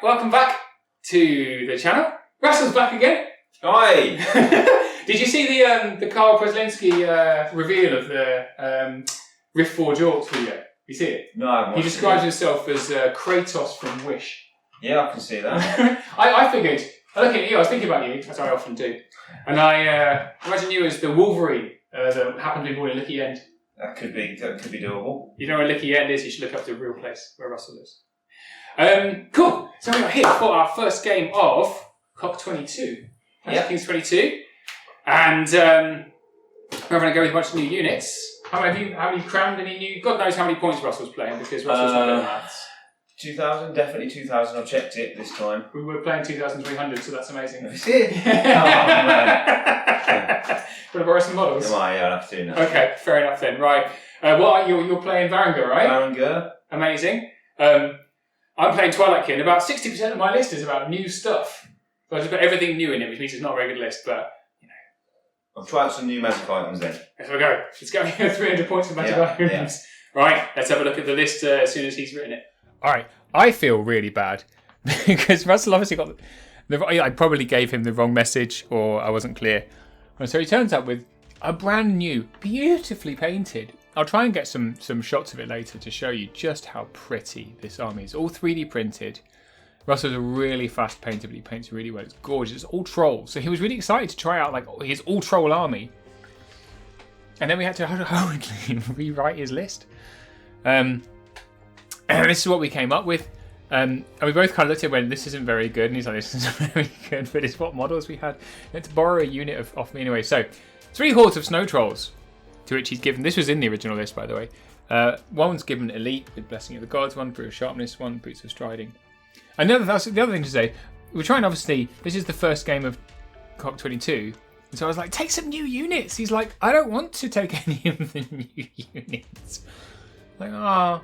welcome back to the channel. Russell's back again. Hi! Did you see the Carl Preslinski reveal of the Rift Forge Orcs video? You see it? No, I haven't. He describes himself as Kratos from Wish. Yeah, I can see that. I figured, looking at you, I was thinking about you, as I often do, and I imagine you as the Wolverine that happened to be born in Licky End. That could be doable. You know where Licky End is, you should look up the real place where Russell lives. Cool. So we are here for our first game of Cock 22. Kings 22. And we're going to go with a bunch of new units. How many have you crammed any new? God knows how many points Russell's playing because Russell's not good at maths. 2,000, definitely 2,000. I've checked it this time. We were playing 2,300, so that's amazing. That's it. Want to borrow some models? Am I? Yeah, I'll have to do that. Okay, fair enough then. Right. You're playing Varangur, right? Varangur. Amazing. I'm playing Twilight Kin. About 60% of my list is about new stuff. So I just put everything new in it, which means it's not a very good list, but, you know. I'll try out some new magic items then. Let's go. It's going to be 300 points for magic items. Yeah. Right, let's have a look at the list as soon as he's written it. Alright, I feel really bad because Russell obviously got I probably gave him the wrong message or I wasn't clear. And so he turns up with a brand new, beautifully painted. I'll try and get some shots of it later to show you just how pretty this army is. All 3D printed. Russell's a really fast painter, but he paints really well. It's gorgeous. It's all trolls. So he was really excited to try out like his all troll army. And then we had to hurriedly rewrite his list. And this is what we came up with. And we both kind of looked at it when this isn't very good. And he's like, this isn't very good, but it's what models we had. We had to borrow a unit off me anyway. So 3 hordes of snow trolls. To which he's given, this was in the original list by the way, one's given elite with blessing of the gods, one brute of sharpness, one boots of striding. And that's the other thing to say, we're trying obviously, this is the first game of Cock 22, and so I was like, take some new units. He's like, I don't want to take any of the new units. Like, I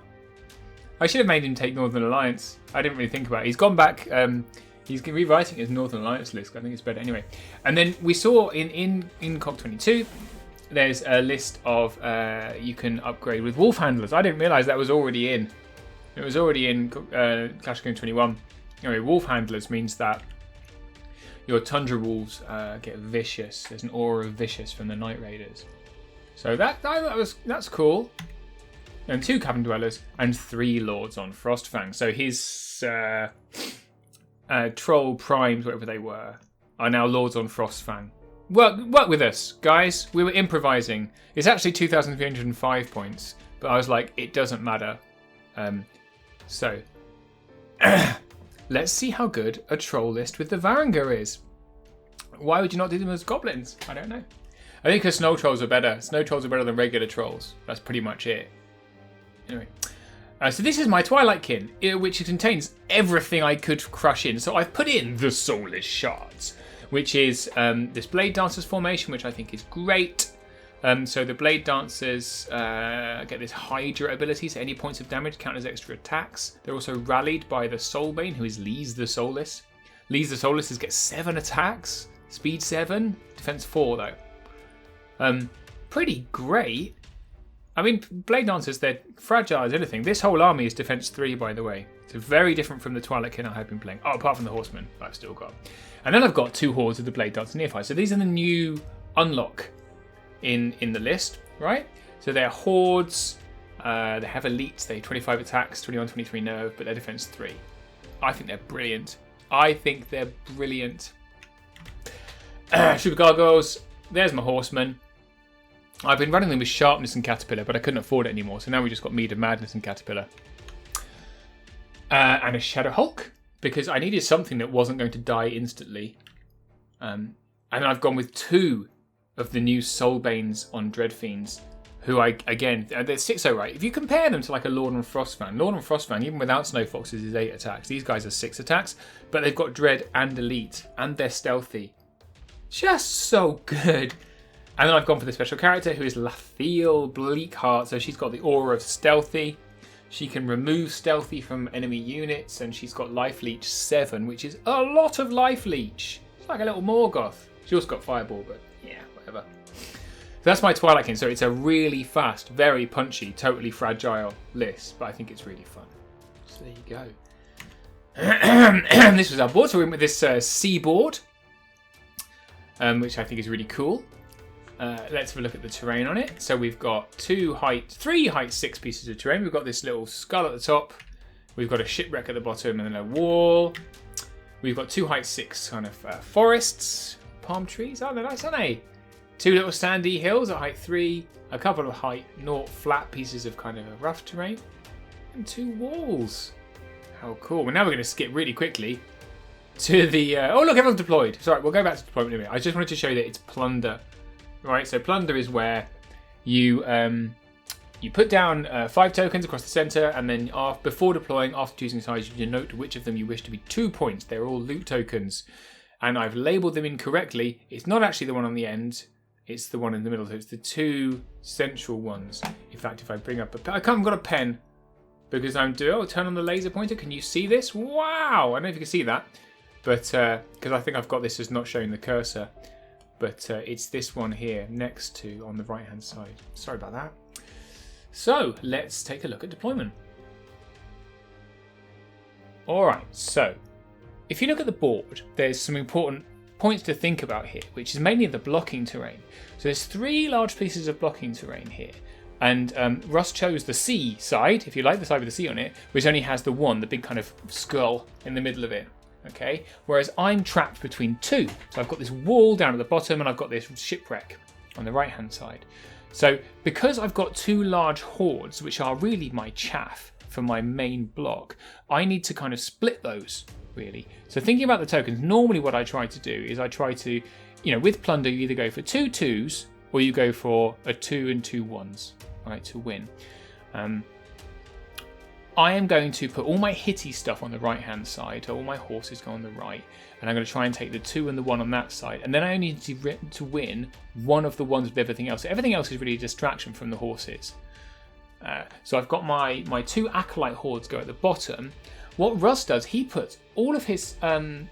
should have made him take Northern Alliance. I didn't really think about it. He's gone back, he's rewriting his Northern Alliance list. I think it's better anyway. And then we saw in Cock 22, there's a list of you can upgrade with wolf handlers. I didn't realise that was already in. It was already in Clash of Kings 21. Anyway, wolf handlers means that your tundra wolves get vicious. There's an aura of vicious from the Night Raiders. So that's cool. And 2 cabin dwellers and 3 lords on Frostfang. So his troll primes, whatever they were, are now lords on Frostfang. Work with us, guys. We were improvising. It's actually 2,305 points, but I was like, it doesn't matter. So, let's see how good a troll list with the Varangur is. Why would you not do them as goblins? I don't know. I think because snow trolls are better. Snow trolls are better than regular trolls. That's pretty much it. Anyway, so this is my Twilight Kin, which contains everything I could crush in. So I've put in the Soulless Shards, which is this Blade Dancers formation, which I think is great. So the Blade Dancers get this Hydra ability, so any points of damage count as extra attacks. They're also rallied by the Soulbane, who is Lees the Soulless. Lees the Soulless gets 7 attacks, speed 7, defense 4 though. Pretty great. I mean, Blade Dancers, they're fragile as anything. This whole army is defense 3, by the way. So very different from the Twilight Kin I have been playing. Oh, apart from the Horsemen I've still got. And then I've got 2 hordes of the Blade Dancer Neophytes. So these are the new unlock in the list, right? So they're hordes. They have elites. They have 25 attacks, 21, 23 nerve, but they're defense 3. I think they're brilliant. Super Gargoyles. There's my Horsemen. I've been running them with Sharpness and Caterpillar, but I couldn't afford it anymore. So now we just got Mead of Madness and Caterpillar. And a Shadow Hulk, because I needed something that wasn't going to die instantly. And I've gone with 2 of the new Soulbanes on Dreadfiends, who they're 6-0, right? If you compare them to like a Lord on Frostfang, even without Snow Foxes, is 8 attacks. These guys are 6 attacks, but they've got Dread and Elite, and they're stealthy. Just so good. And then I've gone for the special character, who is Lathiel Bleakheart. So she's got the aura of stealthy. She can remove stealthy from enemy units, and she's got life leech 7, which is a lot of life leech. It's like a little Morgoth. She also got fireball, but yeah, whatever. So that's my Twilight Kin. So it's a really fast, very punchy, totally fragile list, but I think it's really fun. So there you go. this was our board. So we went with this seaboard, which I think is really cool. Let's have a look at the terrain on it. So we've got three height 6 pieces of terrain. We've got this little skull at the top. We've got a shipwreck at the bottom and then a wall. We've got 2 height 6 kind of forests, palm trees. Oh, they're nice, aren't they? 2 little sandy hills at height 3. A couple of height 0 flat pieces of kind of a rough terrain. And 2 walls. How cool. Well, now we're going to skip really quickly to the... oh, look, everyone's deployed. Sorry, we'll go back to deployment in a minute. I just wanted to show you that it's plunder. Right, so plunder is where you put down 5 tokens across the centre, and then before deploying, after choosing size, you denote which of them you wish to be 2 points. They're all loot tokens. And I've labelled them incorrectly. It's not actually the one on the end. It's the one in the middle. So it's the 2 central ones. In fact, if I bring up I haven't got a pen because I'm doing... Oh, turn on the laser pointer. Can you see this? Wow! I don't know if you can see that. But because I think I've got this as not showing the cursor. But it's this one here next to on the right hand side. Sorry about that. So let's take a look at deployment. Alright, so if you look at the board, there's some important points to think about here, which is mainly the blocking terrain. So there's 3 large pieces of blocking terrain here. And Russ chose the sea side, if you like, the side with the sea on it, which only has the big kind of skull in the middle of it. Okay, whereas I'm trapped between 2. So I've got this wall down at the bottom and I've got this shipwreck on the right hand side. So because I've got 2 large hordes, which are really my chaff for my main block, I need to kind of split those, really. So thinking about the tokens, normally what I try to do is I try to, with plunder, you either go for 2 2s or you go for a 2 and 2 1s, right, to win. I am going to put all my hitty stuff on the right hand side, so all my horses go on the right, and I'm going to try and take the 2 and the 1 on that side, and then I only need to win one of the ones with everything else. So everything else is really a distraction from the horses. So I've got my 2 acolyte hordes go at the bottom. What Russ does, he puts all of his kind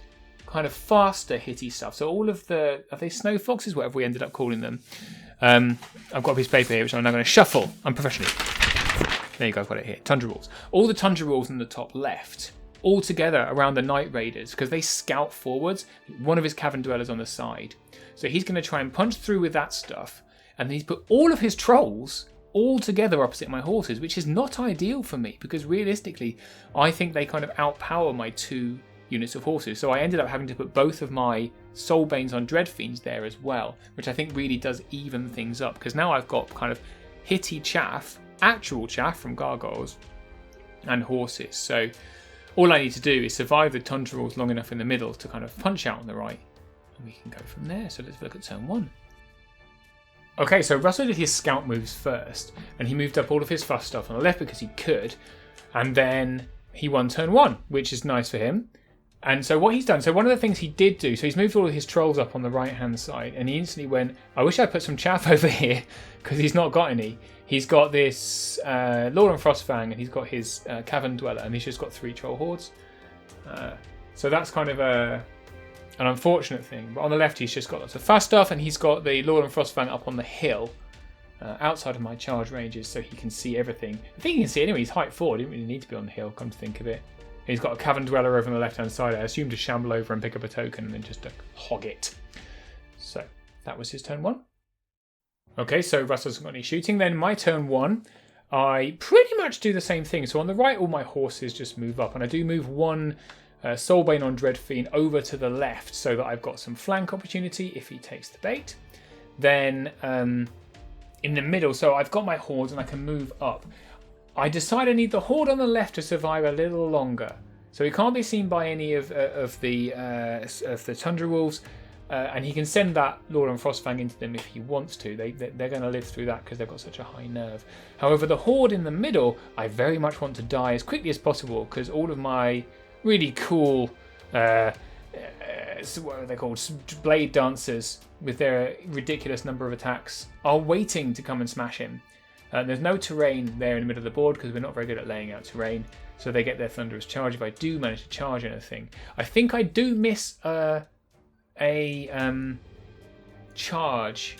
of faster hitty stuff, so all of are they snow foxes, whatever we ended up calling them. I've got a piece of paper here which I'm now going to shuffle. I'm professional. There you go, I've got it here. Tundra Wolves. All the Tundra Wolves in the top left, all together around the Night Raiders, because they scout forwards. One of his cavern dwellers on the side. So he's going to try and punch through with that stuff. And then he's put all of his trolls all together opposite my horses, which is not ideal for me, because realistically, I think they kind of outpower my 2 units of horses. So I ended up having to put both of my Soulbanes on Dreadfiends there as well, which I think really does even things up, because now I've got kind of hitty chaff, actual chaff from gargoyles and horses. So all I need to do is survive the Tundra Wolves long enough in the middle to kind of punch out on the right, and we can go from there. So let's look at turn 1. Okay, so Russell did his scout moves first, and he moved up all of his fuss stuff on the left because he could, and then he won turn 1, which is nice for him. And so what he's done, so one of the things he did do, so he's moved all of his trolls up on the right hand side, and he instantly went, I wish I put some chaff over here, because he's not got any. He's got this Lord and Frostfang, and he's got his Cavern Dweller, and he's just got 3 troll hordes. So that's kind of an unfortunate thing. But on the left, he's just got lots of fast stuff, and he's got the Lord and Frostfang up on the hill, outside of my charge ranges, so he can see everything. I think he can see anyway. He's height 4. He didn't really need to be on the hill, come to think of it. And he's got a Cavern Dweller over on the left-hand side. I assume to shamble over and pick up a token, and then just to hog it. So that was his turn 1. Okay, so Russ hasn't got any shooting. Then my turn 1, I pretty much do the same thing. So on the right, all my horses just move up. And I do move 1 Soulbane on Dreadfiend over to the left so that I've got some flank opportunity if he takes the bait. Then in the middle, so I've got my hordes and I can move up. I decide I need the horde on the left to survive a little longer. So he can't be seen by any of the Tundra Wolves. And he can send that Lord and Frostfang into them if he wants to. They're going to live through that because they've got such a high nerve. However, the horde in the middle, I very much want to die as quickly as possible because all of my really cool, what are they called, blade dancers with their ridiculous number of attacks are waiting to come and smash him. There's no terrain there in the middle of the board because we're not very good at laying out terrain. So they get their thunderous charge if I do manage to charge anything. I think I do miss a charge.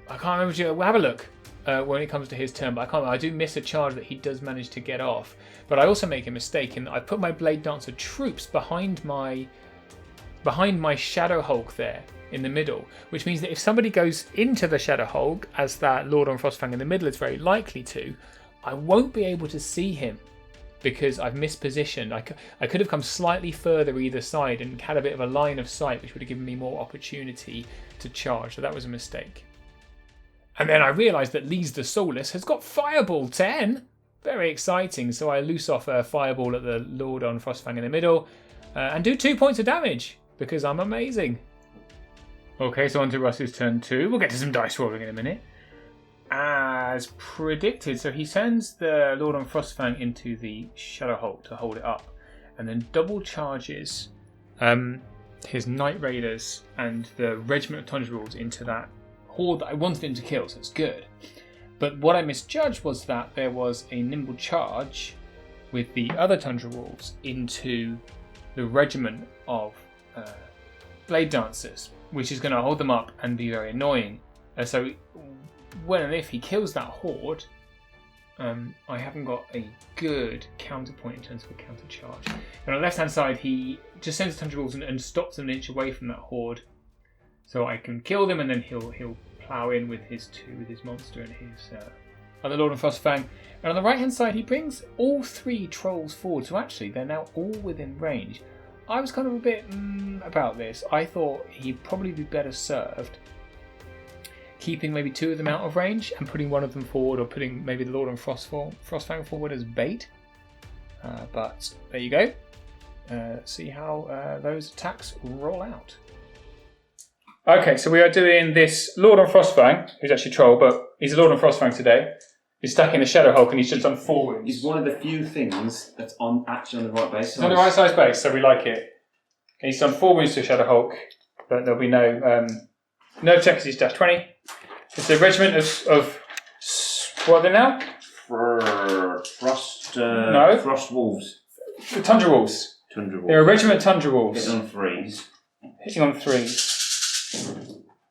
I can't remember. We'll have a look. when it comes to his turn, but I do miss a charge that he does manage to get off. But I also make a mistake in that I put my Blade Dancer troops behind my Shadow Hulk there in the middle, which means that if somebody goes into the Shadow Hulk, as that Lord on Frostfang in the middle is very likely to, I won't be able to see him because I've mispositioned. I could have come slightly further either side and had a bit of a line of sight, which would have given me more opportunity to charge. So that was a mistake. And then I realised that Lee's the Soulless has got Fireball 10. Very exciting. So I loose off a Fireball at the Lord on Frostfang in the middle and do 2 points of damage because I'm amazing. Okay, so on to Russ's turn 2. We'll get to some dice rolling in a minute. As predicted, so he sends the Lord on Frostfang into the Shadow Hulk to hold it up, and then double charges his Night Raiders and the Regiment of Tundra into that horde that I wanted him to kill, so it's good. But what I misjudged was that there was a nimble charge with the other Tundra Wolves into the Regiment of Blade Dancers, which is going to hold them up and be very annoying. So when and if he kills that horde, I haven't got a good counterpoint in terms of a counter charge. And on the left hand side, he just sends Tundra Wolves and stops them an inch away from that horde, so I can kill them, and then he'll plough in with his monster and his other Lord of Frostfang. And on the right hand side, he brings all 3 trolls forward, so actually they're now all within range. I was kind of a bit about this. I thought he'd probably be better served keeping maybe 2 of them out of range and putting 1 of them forward, or putting maybe the Lord on Frostfang forward as bait. But there you go. See how those attacks roll out. Okay, so we are doing this Lord on Frostfang, who's actually Troll, but he's a Lord on Frostfang today. He's stacking the Shadow Hulk and he's just done 4 wounds. He's one of the few things that's actually on the right base. He's on the right size base, so we like it. And he's done 4 wounds to Shadow Hulk, but there'll be no check because he's dash 20. It's a regiment of what are they now? Frost Wolves. The Tundra Wolves. They're a regiment of Tundra Wolves. Hitting on 3s. Hitting on 3s.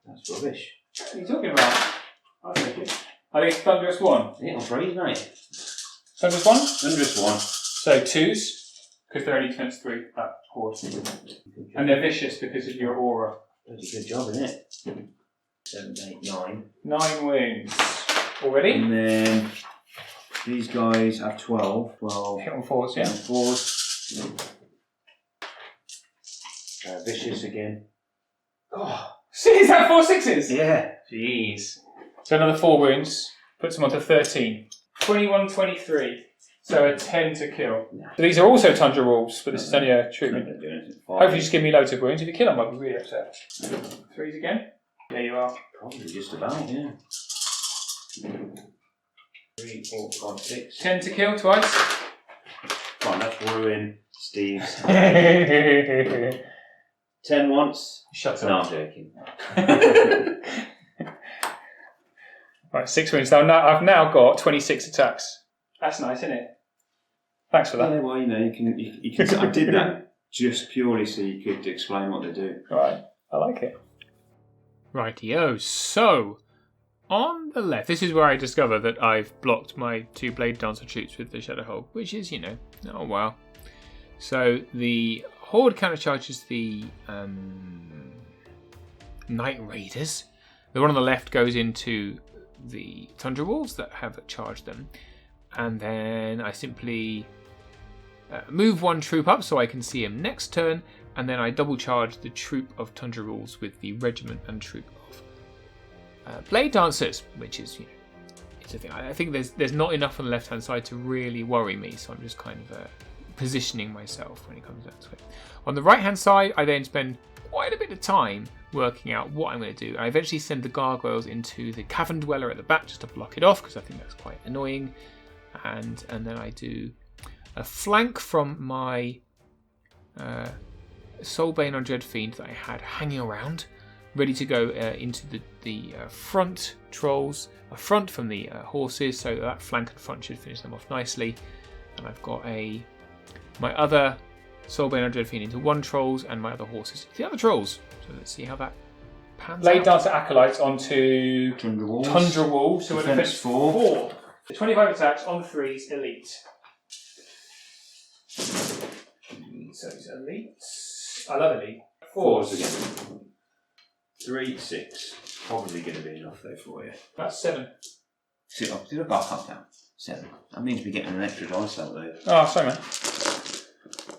That's rubbish. What are you talking about? I think it's Thunderous 1. Hitting on 3s, mate. Thunderous 1? Thunderous 1. So 2s, because they're only defense 3, that horde. And they're vicious because of your aura. That's a good job, isn't it? 7, 8, 9. 9 wounds. Already? And then these guys have 12. 12. Hit on 4s, yeah. Hit on 4s. Vicious again. Oh, is that 4 6s? Yeah. Jeez. So another 4 wounds. Puts them on to 13. 21, 23. So a 10 to kill. Yeah. So these are also Tundra Wolves, but this is only a treatment. Hopefully just give me loads of wounds. If you kill them, I'll be really upset. 3s again? There you are. Probably just about, yeah. 3, 4, 5, 6. 10 to kill twice. Fine, that's ruin Steve's. 10 once. Shut No, up. I'm joking. Right, 6 wounds. I've now got 26 attacks. That's nice, isn't it? Thanks for that. Yeah, well, you know, you can. I did that just purely so you could explain what they do. Right, I like it. Rightio. So, on the left, this is where I discover that I've blocked my 2 Blade Dancer troops with the Shadow Hulk, which is, oh wow. So the Horde countercharges the Night Raiders. The one on the left goes into the Tundra Wolves that have charged them. And then I simply move 1 troop up so I can see him next turn. And then I double charge the troop of Tundra Wolves with the regiment and troop of Blade Dancers, which is, it's a thing. I think there's not enough on the left hand side to really worry me, so I'm just kind of positioning myself when it comes down to it. On the right hand side, I then spend quite a bit of time working out what I'm going to do. I eventually send the gargoyles into the Cavern Dweller at the back just to block it off because I think that's quite annoying, and then I do a flank from my Soulbane on Dread Fiend that I had hanging around, ready to go into the front trolls, a front from the horses, so that flank and front should finish them off nicely. And I've got my other Soulbane on Dread Fiend into 1 trolls and my other horses into the other trolls. So let's see how that Blade Dancer Acolytes onto Tundra Wall. So we're defense 4. 25 attacks on 3s, elite. So it's elite. I love elite. 4s again. 3, 6. Probably going to be enough though for you. That's 7. Did I go up down? 7. That means we're getting an extra dice out though. Oh, sorry, man.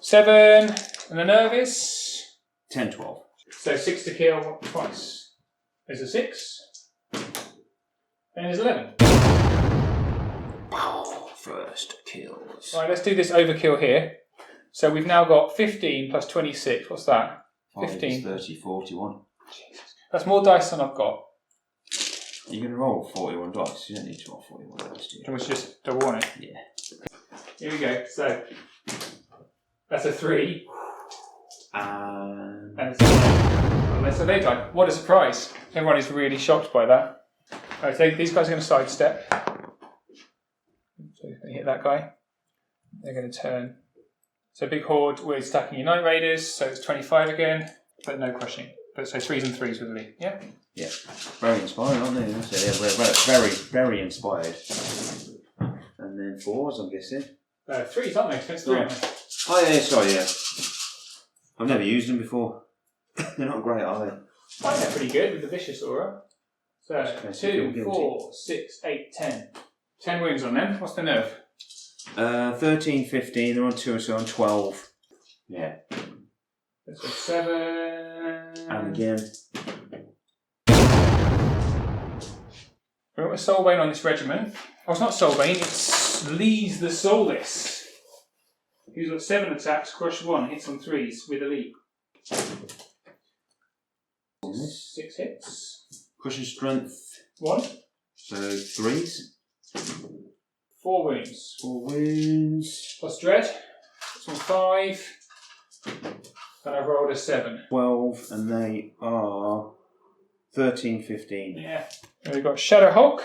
7. And the nerve is 10, 12. So 6 to kill twice. There's a 6. And there's 11. First kills. Right, let's do this overkill here. So we've now got 15 plus 26. What's that? 15. 30, 41. Jesus. That's more dice than I've got. You're going to roll 41 dice. You don't need to roll 41 dice, do you? Can we just double on it? Yeah. Here we go. So that's a 3. And it's a they die. What a surprise. Everyone is really shocked by that. Right, so these guys are going to sidestep. So you're going to hit that guy. They're going to turn. So big horde, we're stacking your Night Raiders, so it's 25 again, but no crushing. But so 3s and 3s with me. Yeah? Yeah. Very inspiring, aren't they? So they're very, very inspired. And then 4s, I'm guessing. 3s, aren't they? It's 3, aren't they? Oh, yeah, sorry, yeah. I've never used them before. They're not great, are they? I think they're pretty good with the Vicious Aura. So 2, 4, 6, 8, 10. 10 wounds on them. What's the nerve? 13, 15, they're on 2, so on 12. Yeah. That's a 7. And again. We've got a Soulbane on this regiment. Oh, it's not Soulbane, it's Lees the Soulless. He's got 7 attacks, crush 1, hits on 3s with elite. 6 hits. Crushing strength. 1. So 3s. 4 wounds. 4 wounds. Plus dread. It's on 5. And I've rolled a 7. 12, and they are 13, 15. Yeah. And we've got Shadow Hulk.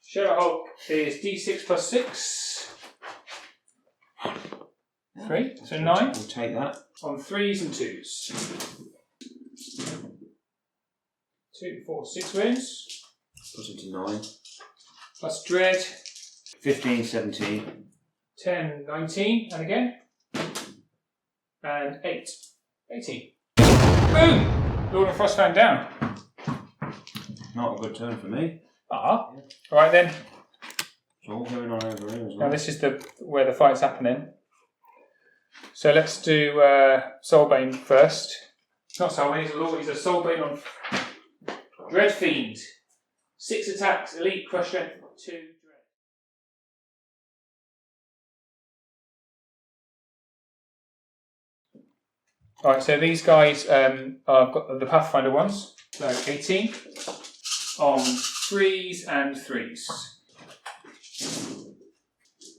Shadow Hulk is D6 plus 6. 3. So 9. We'll take that. On 3s and 2s. 2, 4, 6 wounds. Puts it to 9. Plus dread. 15, 17. 10, 19. And again. And 8. 18. Boom! Lord of Frost Fan down. Not a good turn for me. Ah. Alright then. It's all going on over here as well. Now this is where the fight's happening. So let's do Soulbane first. Not Soulbane, he's a Soulbane on Dread Fiend. 6 attacks, elite, crush strength, 2 dread. Alright, so these guys I've got the Pathfinder ones. So 18 on 3s and 3s.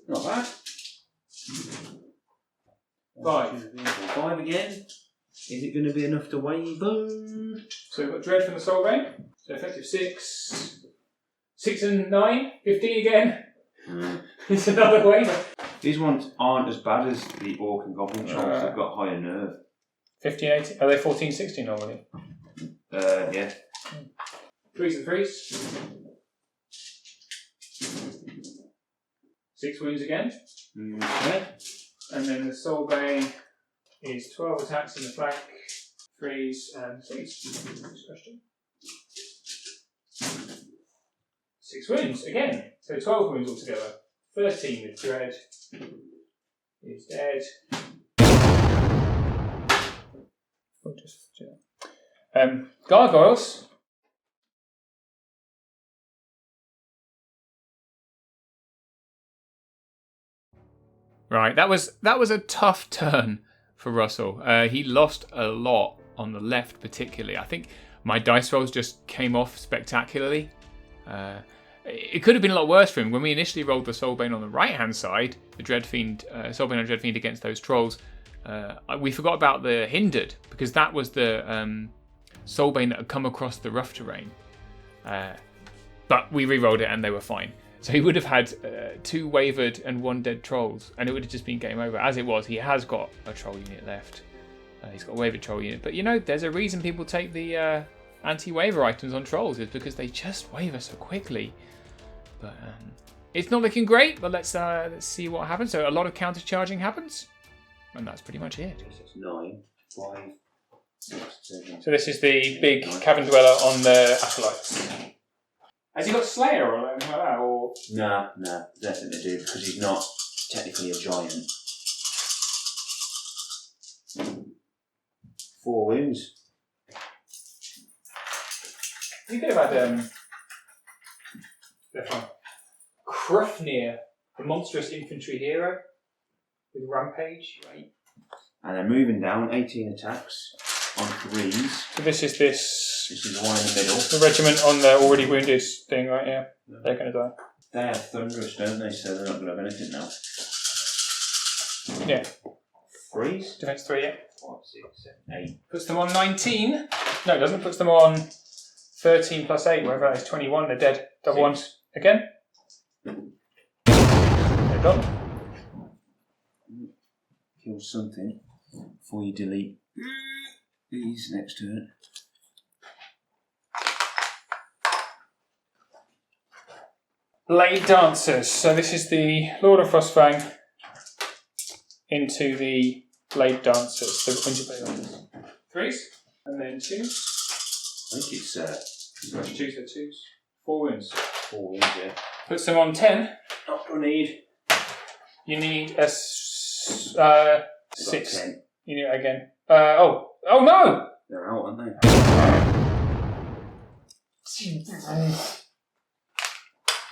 Not bad. 5. 5 again. Is it going to be enough to wave? Boom. So we've got Dread from the Soulbane. So effective 6. 6 and 9. 15 again. It's another wave. These ones aren't as bad as the Orc and Goblin trolls. They've got higher nerve. 15, 18. Are they 14, 16 normally? Yeah. 3s and 3s. 6 wounds again. Okay. And then the Soulbane is 12 attacks in the flank, 3s and 6. Next question. 6 wounds again. So 12 wounds altogether. 13 with Dread. He's dead. Gargoyles. Right, that was a tough turn for Russell. He lost a lot on the left, particularly. I think my dice rolls just came off spectacularly. It could have been a lot worse for him. When we initially rolled the Soulbane on the right-hand side, the Dreadfiend, Soulbane and Dreadfiend against those trolls, we forgot about the Hindered, because that was the Soulbane that had come across the rough terrain. But we re-rolled it and they were fine. So he would have had 2 wavered and 1 dead trolls, and it would have just been game over. As it was, he has got a troll unit left. He's got a wavered troll unit. But you know, there's a reason people take the anti-waiver items on trolls is because they just waver so quickly. But it's not looking great, but let's see what happens. So a lot of counter charging happens, and that's pretty much it. It's 9, 5, 6, 7. So this is the big cavern dweller on the acolytes. Has he got Slayer or anything like that? Or No, definitely do, because he's not technically a giant. 4 wounds. you could have had Krufnir, the monstrous infantry hero with Rampage. Right. And they're moving down, 18 attacks on 3s. So this is This is the one in the middle. the regiment on the already wounded thing, right? Yeah, they're going to die. They have Thunderous, don't they? So they're not going to have anything now. Yeah. 3s? Defense 3, yeah. 5, 6, 7, 8. Puts them on 19. No, it doesn't. Puts them on 13 plus 8, whatever that is, 21. They're dead. Double 6. ones. Again. They're done. Kill something before you delete these next turn. Blade Dancers. So this is the Lord of Frostfang into the Blade Dancers. The Winter Blade Dancers. 3s. And then 2s. I think it's 2, so 2s. 4 wounds. 4 wounds, yeah. Puts them on 10. Not going to need. You need a 6. 10. You need it again. Oh no! They're out, aren't they?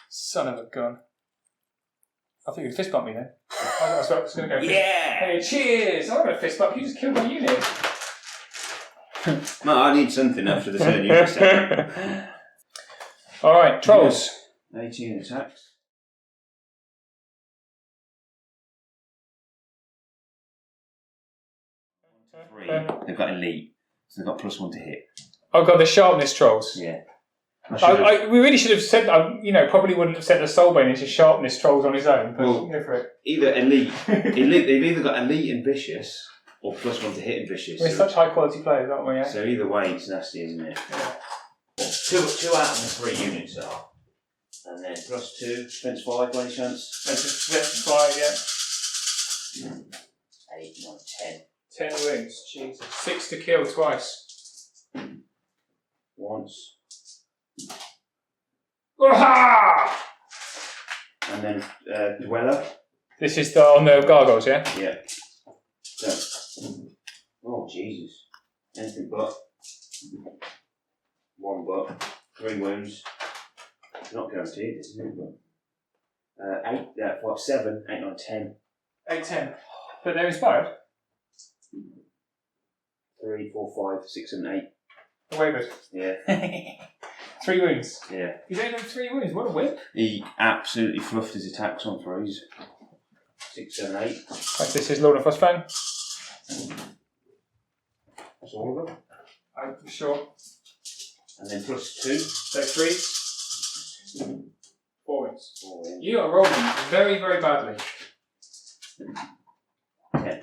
Son of a gun. I think you fist bump me then. I was going to go. Yeah! Hey, cheers! I'm going to fist bump. You just killed my unit. No, I need something after the turn you just said. Alright, trolls. 18 attacks. 3. They've got elite, so they've got +1 to hit. Oh god, the sharpness trolls. Yeah. We really should have said, probably wouldn't have sent the Soulbane into sharpness trolls on his own, but go for it. Either elite, they've either got elite and vicious, or +1 to hit and vicious. We're such high quality players, aren't we? Yeah? So either way, it's nasty, isn't it? Yeah. 2 out of the 3 units are. And then +2, defense 5 by any chance? Defense 5, yeah. 8, 9, 10. 10 wounds, Jesus. 6 to kill twice. Once. Aha! And then Dweller. This is on the gargoyles, yeah? Yeah. So. Oh, Jesus. Anything but. 1 but. 3 wounds. It's not guaranteed, isn't it? But, 5, 7, 8, 9, 10. 8, 10. But they're inspired. 3, 4, 5, 6, 7, 8. The waivers. Yeah. 3 wounds. Yeah. He's only done 3 wounds. What a whip. He absolutely fluffed his attacks on 3s. 6, 7, 8. Right, this is Lord of Frostfang. That's all of them. I'm sure. And then +2. So 3. 4 wounds. 4 wins. You are rolling very, very badly. 10.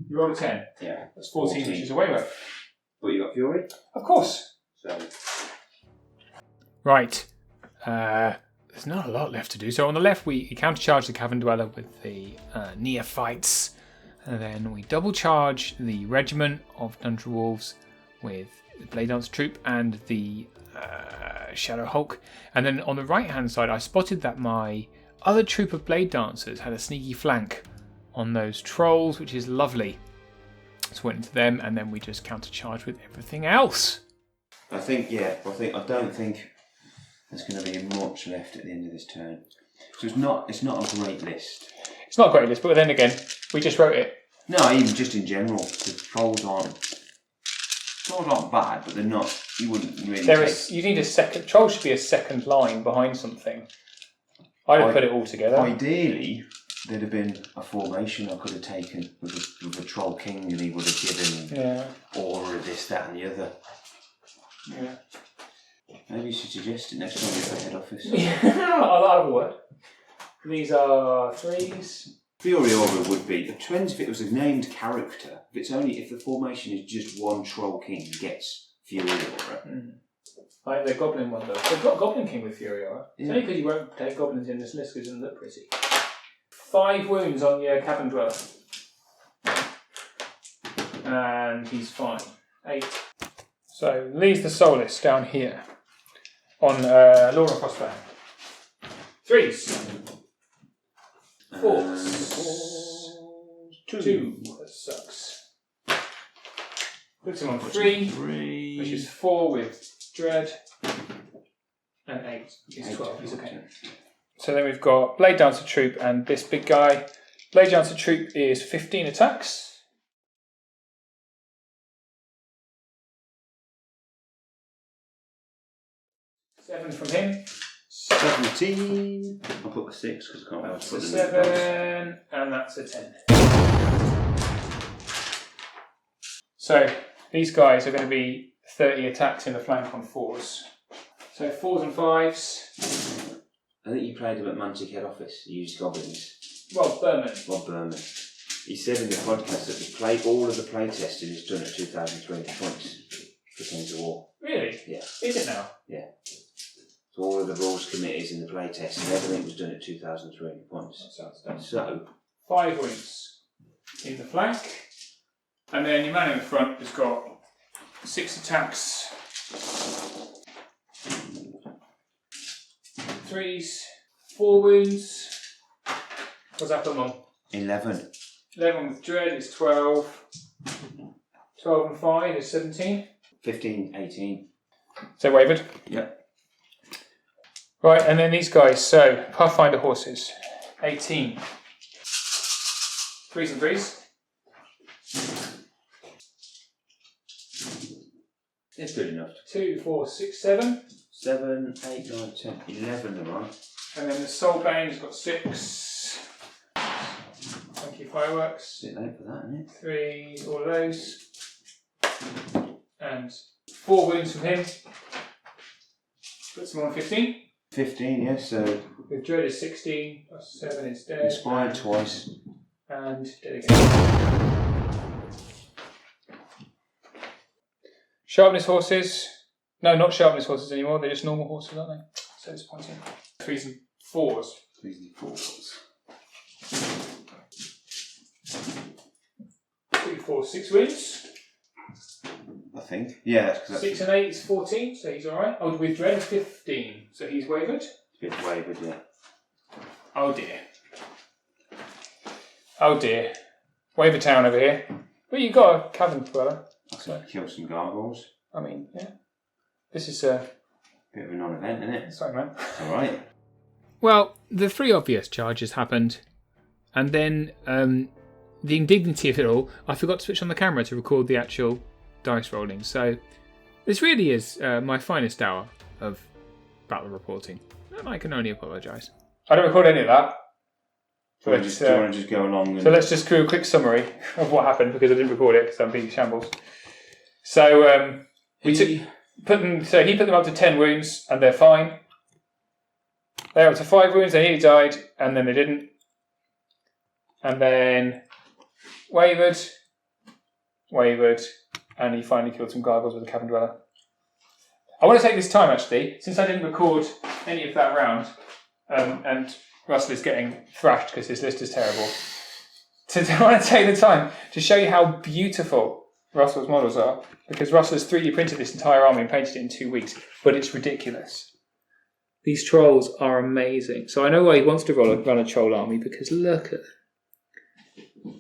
You rolled a 10. Yeah. That's 14, which is a waiver. But you got Fury? Of course. So. Right. There's not a lot left to do. So on the left, we countercharge the Cavern Dweller with the Neophytes. And then we double charge the Regiment of Dungeon Wolves with the Blade Dancer Troop and the Shadow Hulk. And then on the right-hand side, I spotted that my other troop of Blade Dancers had a sneaky flank on those trolls, which is lovely. So went into them, and then we just countercharge with everything else. I don't think there's going to be much left at the end of this turn. So it's not a great list. It's not a great list, but then again, we just wrote it. No, even just in general, the trolls aren't bad, but they're not. You wouldn't really. You need a second. Troll should be a second line behind something. I'd have put it all together. Ideally, there'd have been a formation I could have taken with a Troll King, and he would have given aura of this, that, and the other. Yeah. Maybe you should suggest it next time you're at the head office. I'll word. These are 3s. Fury aura would be. It depends if it was a named character. If the formation is just one Troll King gets Fury Aura. Like the Goblin one though. They've got Goblin King with Fury Aura. It's only because you won't take Goblins in this list because it doesn't look pretty. 5 wounds on your Cavern Dweller. And he's fine. 8. So leaves the Soulless down here on Laura Frostbane. 3s. 4s. 2. That sucks. Puts him on 3, which is 4 with Dread. And 8 is 12. He's okay. So then we've got Blade Dancer Troop and this big guy. Blade Dancer Troop is 15 attacks. 7 from him. 17. I'll put a 6 because I can't That's put a the 7, and that's a 10. So these guys are going to be 30 attacks in the flank on 4s. So 4s and 5s. I think you played him at Mantic Head Office. You used Goblins. Rob Berman. He said in the podcast that all of the play testing is done at 2,300 points for Kings of War. Really? Yeah. Is it now? Yeah. So all of the rules committees in the play test and everything was done at 2,300 points. That sounds done. So 5 wins in the flank. And then your man in the front has got 6 attacks. 3s, 4 wounds. What's that put him on? 11. 11 with Dread is 12. 12 and 5 is 17. 15, 18. So wavered? Yeah. Right, and then these guys. So Pathfinder horses, 18. 3s and 3s. It's good enough. 2, 4, 6, 7. 7, 8, 9, 10, 11 am I. And then the Soulbane's got 6. Thank you, fireworks. Bit late for that, isn't it? 3, all those. And 4 wounds from him. Puts him on 15. 15, yes, so. With Dread is 16, plus 7 is dead. Inspired twice. And dead again. Sharpness horses. No, not sharpness horses anymore. They're just normal horses, aren't they? So disappointing. 3s and 4s. 3s and 4s. 2, 4, 6 wins. I think. Yeah, that's 6 and 8 is 14, so he's alright. Oh, with Dread is 15, so he's wavered. It's a bit wavered, yeah. Oh dear. Oh dear. Waver Town over here. Well, you got a Cavern Dweller. I could kill some gargoyles. I mean, yeah. This is a bit of a non-event, isn't it? Sorry, man. It's alright. Well, the 3 obvious charges happened, and then the indignity of it all, I forgot to switch on the camera to record the actual dice rolling. So this really is my finest hour of battle reporting, and I can only apologise. I don't record any of that. So do you want to just go along? So let's just do a quick summary of what happened because I didn't record it because I'm being shambles. So he put them up to 10 wounds and they're fine. They're up to 5 wounds, they nearly died, and then they didn't. And then wavered, and he finally killed some gargoyles with a Cavern Dweller. I want to take this time actually, since I didn't record any of that round, and Russell is getting thrashed because his list is terrible. I want to take the time to show you how beautiful Russell's models are, because Russell has 3D printed this entire army and painted it in 2 weeks, but it's ridiculous. These trolls are amazing. So I know why he wants to run a troll army, because look at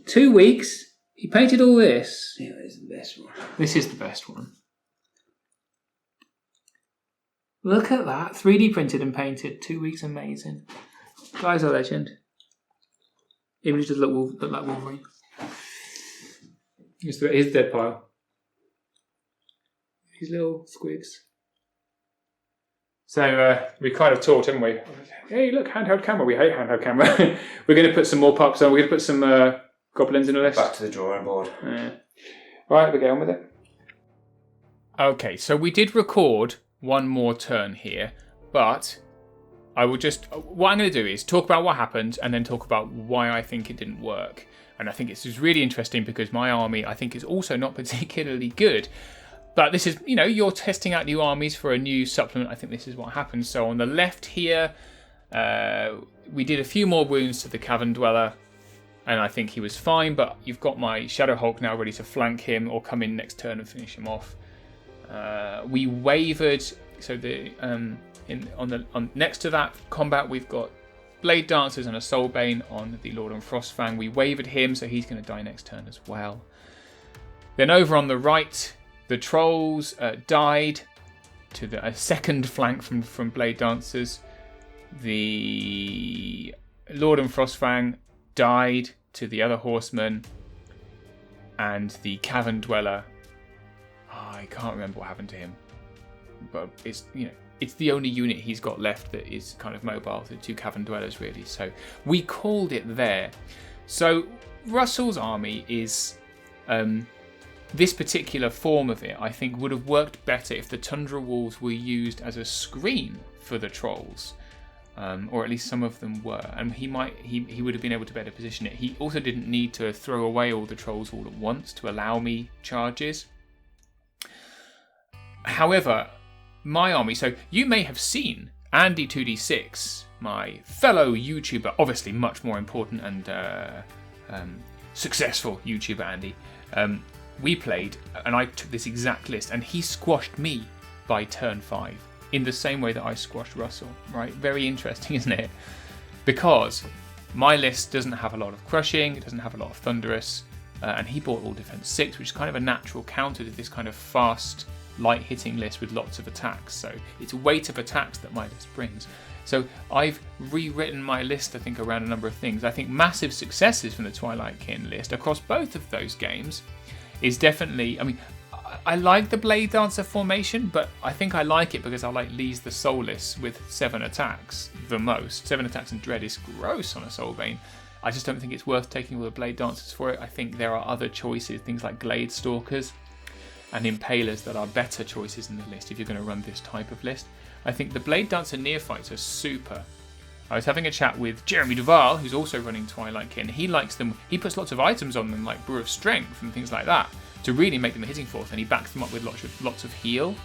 2 weeks, he painted all this. Yeah, this is the best one. This is the best one. Look at that, 3D printed and painted, 2 weeks, amazing. Guy's a legend. Even if he does look like Wolverine. Here's the dead pile. These little squigs. So we kind of talked, haven't we? Hey, look, handheld camera. We hate handheld camera. We're going to put some more pups on. We're going to put some goblins in the list. Back to the drawing board. Right, we're going with it. Okay, so we did record one more turn here, but I will just... What I'm going to do is talk about what happened and then talk about why I think it didn't work. And I think this is really interesting because my army, I think, is also not particularly good. But this is, you're testing out new armies for a new supplement. I think this is what happens. So on the left here, we did a few more wounds to the Cavern Dweller, and I think he was fine. But you've got my Shadow Hulk now ready to flank him or come in next turn and finish him off. We wavered. So on next to that combat, we've got Blade Dancers and a Soulbane on the Lord and Frostfang. We wavered him, so he's going to die next turn as well. Then over on the right, the Trolls died to a second flank from Blade Dancers. The Lord and Frostfang died to the other Horsemen. And the Cavern Dweller, I can't remember what happened to him. But it's the only unit he's got left that is kind of mobile, the 2 Cavern Dwellers really. So we called it there. So Russell's army is, this particular form of it, I think would have worked better if the Tundra Walls were used as a screen for the Trolls. Or at least some of them were. And he would have been able to better position it. He also didn't need to throw away all the Trolls all at once to allow me charges. However, my army, so you may have seen Andy2D6, my fellow YouTuber, obviously much more important and successful YouTuber Andy. We played, and I took this exact list, and he squashed me by turn 5 in the same way that I squashed Russell, right? Very interesting, isn't it? Because my list doesn't have a lot of crushing, it doesn't have a lot of thunderous, and he bought all defense 6, which is kind of a natural counter to this kind of fast, light hitting list with lots of attacks. So it's a weight of attacks that my list brings. So I've rewritten my list, I think, around a number of things. I think massive successes from the Twilight Kin list across both of those games is definitely, I like the Blade Dancer formation, but I think I like it because I like Lee's the Soulless with 7 attacks the most. 7 attacks and Dread is gross on a Soulbane. I just don't think it's worth taking all the Blade Dancers for it. I think there are other choices, things like Glade Stalkers and Impalers that are better choices in the list if you're going to run this type of list. I think the Blade Dancer Neophytes are super. I was having a chat with Jeremy Duval, who's also running Twilight Kin. He likes them. He puts lots of items on them, like Brew of Strength and things like that, to really make them a hitting force, and he backs them up with lots of heal.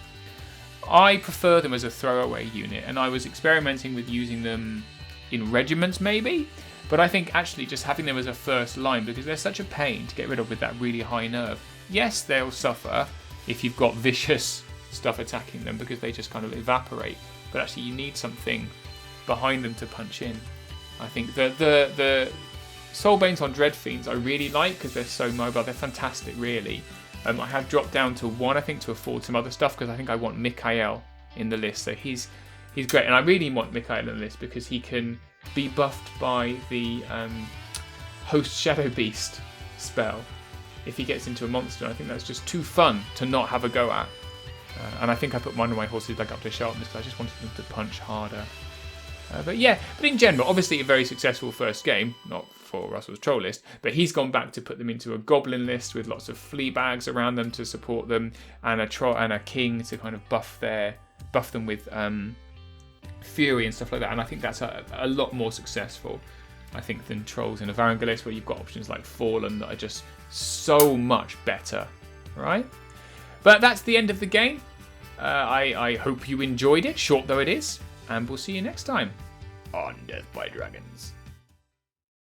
I prefer them as a throwaway unit, and I was experimenting with using them in regiments maybe, but I think actually just having them as a first line, because they're such a pain to get rid of with that really high nerve. Yes, they'll suffer if you've got vicious stuff attacking them because they just kind of evaporate, but actually you need something behind them to punch in. I think the Soulbanes on Dreadfiends I really like because they're so mobile. They're fantastic, really. I have dropped down to 1, I think, to afford some other stuff because I think I want Mikael in the list. So he's great, and I really want Mikael in the list because he can be buffed by the Host Shadow Beast spell if he gets into a monster. I think that's just too fun to not have a go at. And I think I put one of my horses back up to sharpness because I just wanted them to punch harder. But in general, obviously a very successful first game, not for Russell's troll list, but he's gone back to put them into a goblin list with lots of flea bags around them to support them, and a king to kind of buff them with fury and stuff like that. And I think that's a lot more successful, I think, than trolls in a Varangur list where you've got options like Fallen that are just so much better, right? But that's the end of the game. I hope you enjoyed it, short though it is, and we'll see you next time on Death by Dragons.